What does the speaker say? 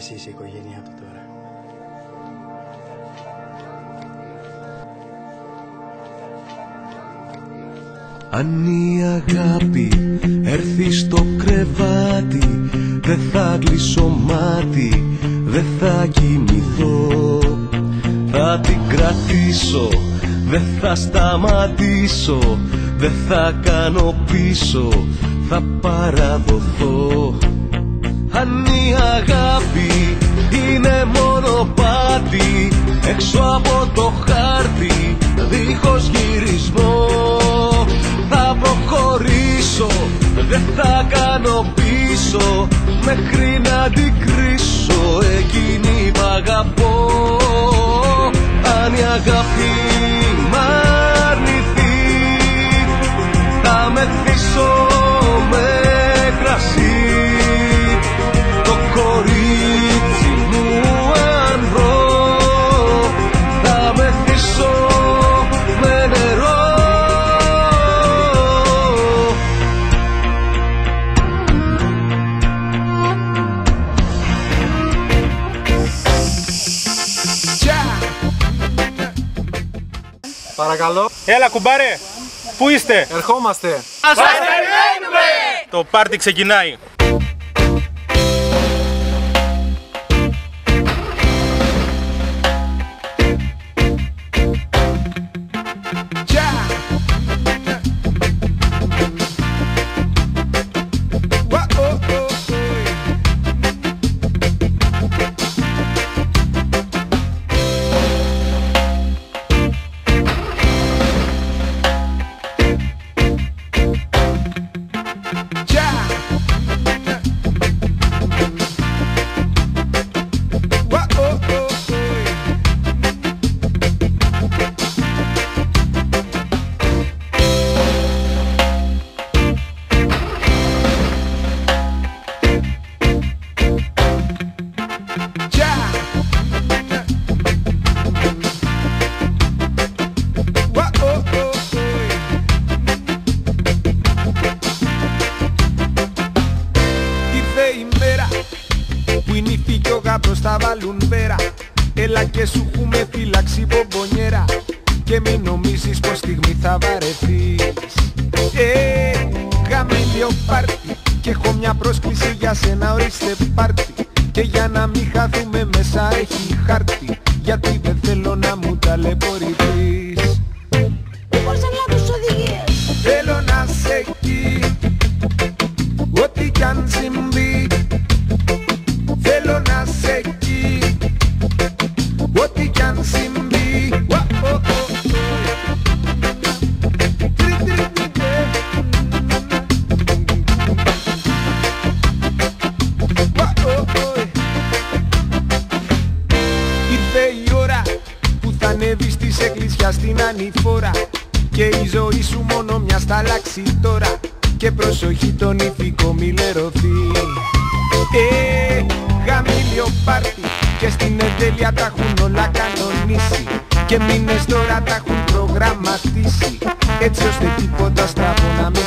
εσύ είσαι η οικογένειά του τώρα. Αν η αγάπη έρθει στο κρεβάτι, δεν θα κλείσω μάτι, δεν θα κοιμηθώ. Θα την κρατήσω, δεν θα σταματήσω, δεν θα κάνω πίσω, θα παραδοθώ. Αν η αγάπη είναι μονοπάτι, έξω από το χάρτη, δίχως γυρισμό, θα προχωρήσω, δεν θα κάνω πίσω, μέχρι να την κρίσω εκείνη που αγαπώ. Αν η αγάπη μ' αρνηθεί, θα μεθύσω με κρασί το κορίτσι μου αν βρω, θα μεθύσω με νερό. Παρακαλώ. Έλα κουμπάρε, πού είστε? Ερχόμαστε. Σας περιμένουμε! Το πάρτι ξεκινάει. Προς τα βάλουν βέρα, έλα και σου έχουμε φύλαξη μπομπονιέρα, και μην νομίζεις πως στιγμή θα βαρεθείς. Γαμήλιο πάρτι, και έχω μια πρόσκληση για σένα, ορίστε πάρτι, και για να μην χαθούμε μέσα έχει χάρτη, γιατί δεν θέλω να μου ταλαιπωρηθείς. Μπορείς να λάβεις οδηγίες. Θέλω να σε εκεί, ό,τι κι αν συμβεί. Θέλω να σε εκεί, ό,τι κι αν συμβεί. Ήρθε η ώρα που θα ανέβεις της εκκλησιάς στην ανηφόρα, και η ζωή σου μόνο μια θα αλλάξει τώρα, και προσοχή τον ηθικό μη λερωθεί. Γαμήλιο πάρτι, και στην εντέλεια τα έχουν όλα κανονίσει, και μήνες τώρα τα έχουν προγραμματίσει, έτσι ώστε τίποτα στραβό να με